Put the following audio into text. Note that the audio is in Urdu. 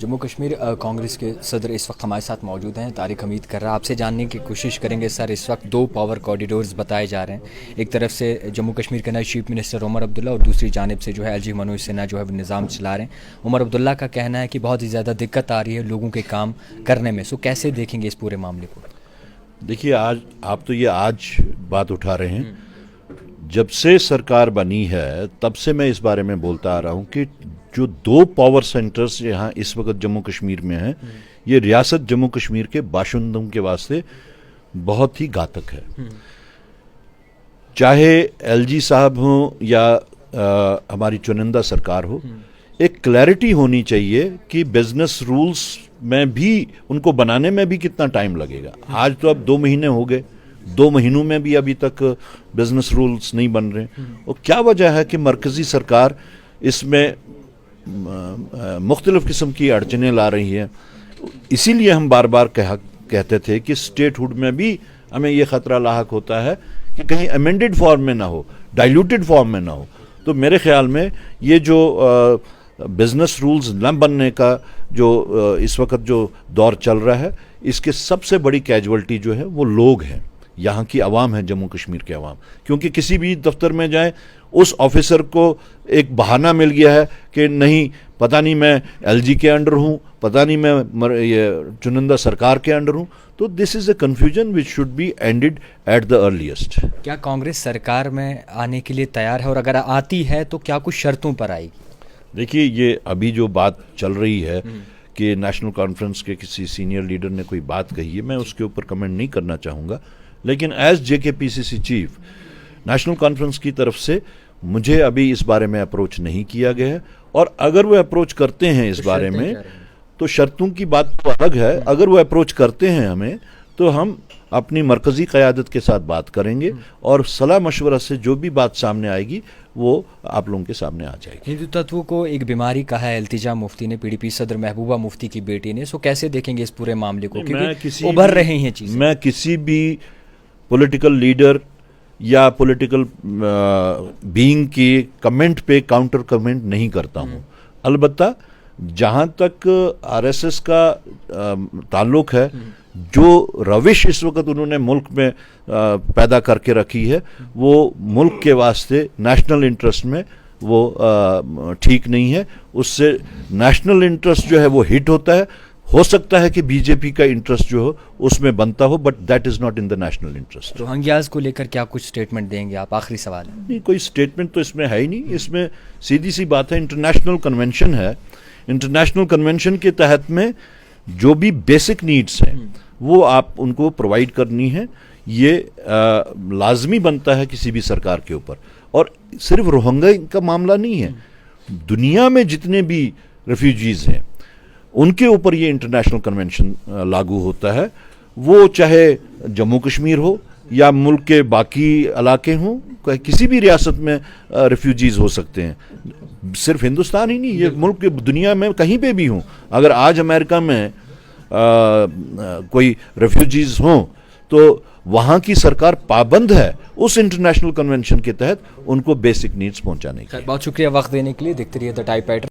جموں کشمیر کانگریس کے صدر اس وقت ہمارے ساتھ موجود ہیں، طارق حمید کر رہا. آپ سے جاننے کی کوشش کریں گے سر. اس وقت دو پاور کوریڈورز بتائے جا رہے ہیں، ایک طرف سے جموں کشمیر کے نئے چیف منسٹر عمر عبداللہ اور دوسری جانب سے جو ہے LG منوج سنہا جو ہے وہ نظام چلا رہے ہیں. عمر عبداللہ کا کہنا ہے کہ بہت ہی زیادہ دقت آ رہی ہے لوگوں کے کام کرنے میں. سو کیسے دیکھیں گے اس پورے معاملے کو؟ دیکھیے، آپ تو یہ آج بات اٹھا رہے ہیں. جب سے سرکار بنی ہے تب سے میں اس بارے میں بولتا آ رہا ہوں کہ جو دو پاور سینٹرز یہاں اس وقت جموں کشمیر میں ہیں، یہ ریاست جموں کشمیر کے باشندوں کے واسطے بہت ہی گھاتک ہے. چاہے LG صاحب ہوں یا ہماری چنندہ سرکار ہو، ایک کلیئرٹی ہونی چاہیے کہ بزنس رولز میں بھی ان کو بنانے میں بھی کتنا ٹائم لگے گا. آج تو اب 2 مہینے ہو گئے، 2 مہینوں میں بھی ابھی تک بزنس رولز نہیں بن رہے. اور کیا وجہ ہے کہ مرکزی سرکار اس میں مختلف قسم کی اڑچنیں لا رہی ہیں؟ اسی لیے ہم بار بار کہتے تھے کہ اسٹیٹ ہوڈ میں بھی ہمیں یہ خطرہ لاحق ہوتا ہے کہ کہیں امینڈڈ فارم میں نہ ہو، ڈائلیوٹڈ فارم میں نہ ہو. تو میرے خیال میں یہ جو بزنس رولز نہ بننے کا جو اس وقت جو دور چل رہا ہے، اس کے سب سے بڑی کیجولٹی جو ہے وہ لوگ ہیں، یہاں کی عوام ہے، جموں کشمیر کے عوام. کیونکہ کسی بھی دفتر میں جائیں، اس آفیسر کو ایک بہانہ مل گیا ہے کہ نہیں، پتہ نہیں میں LG کے انڈر ہوں، پتہ نہیں میں یہ چنندہ سرکار کے انڈر ہوں. تو this is a confusion which should be ended at the earliest. کیا کانگریس سرکار میں آنے کے لیے تیار ہے، اور اگر آتی ہے تو کیا کچھ شرطوں پر آئے گی؟ دیکھیے، یہ ابھی جو بات چل رہی ہے کہ نیشنل کانفرنس کے کسی سینئر لیڈر نے کوئی بات کہی ہے، میں اس کے اوپر کمنٹ نہیں کرنا چاہوں گا. لیکن as JKPCC chief national conference کی طرف سے مجھے ابھی اس بارے میں اپروچ نہیں کیا گیا ہے. اور اگر وہ اپروچ کرتے ہیں اس بارے میں تو شرطوں کی بات تو الگ ہے. اگر وہ اپروچ کرتے ہیں ہمیں تو ہم اپنی مرکزی قیادت کے ساتھ بات کریں گے، اور صلاح مشورہ سے جو بھی بات سامنے آئے گی وہ آپ لوگوں کے سامنے آ جائے گی. ہندوتو کو ایک بیماری کہا ہے التجا مفتی نے، PDP صدر محبوبہ مفتی کی بیٹی نے. سو کیسے دیکھیں گے اس پورے معاملے کو؟ کیونکہ ابھر رہے ہیں چیزیں. میں کسی بھی پولیٹیکل لیڈر یا پولیٹیکل بینگ کی کمنٹ پہ کاؤنٹر کمنٹ نہیں کرتا ہوں. البتہ جہاں تک RSS کا تعلق ہے، جو روش اس وقت انہوں نے ملک میں پیدا کر کے رکھی ہے، وہ ملک کے واسطے نیشنل انٹرسٹ میں وہ ٹھیک نہیں ہے. اس سے نیشنل انٹرسٹ جو ہے وہ ہٹ ہوتا ہے. ہو سکتا ہے کہ BJP کا انٹرسٹ جو ہو اس میں بنتا ہو، but that is not in the national interest. Rohingyas کو لے کر کیا کچھ سٹیٹمنٹ دیں گے آپ؟ آخری سوال. نہیں، کوئی سٹیٹمنٹ تو اس میں ہے ہی نہیں. اس میں سیدھی سی بات ہے، انٹرنیشنل کنونشن ہے. انٹرنیشنل کنونشن کے تحت میں جو بھی بیسک نیڈس ہیں وہ آپ ان کو پرووائڈ کرنی ہے. یہ لازمی بنتا ہے کسی بھی سرکار کے اوپر. اور صرف روہنگا کا معاملہ نہیں ہے، دنیا میں جتنے بھی ریفیوجیز ہیں ان کے اوپر یہ انٹرنیشنل کنونشن لاگو ہوتا ہے. وہ چاہے جموں کشمیر ہو یا ملک کے باقی علاقے ہوں، کسی بھی ریاست میں ریفیوجیز ہو سکتے ہیں. صرف ہندوستان ہی نہیں، یہ ملک کے دنیا میں کہیں پہ بھی ہوں. اگر آج امریکہ میں کوئی ریفیوجیز ہوں تو وہاں کی سرکار پابند ہے اس انٹرنیشنل کنونشن کے تحت ان کو بیسک نیڈز پہنچانے کی. بہت شکریہ وقت دینے کے لیے. دیکھتے رہیے دا ٹائی پیٹر.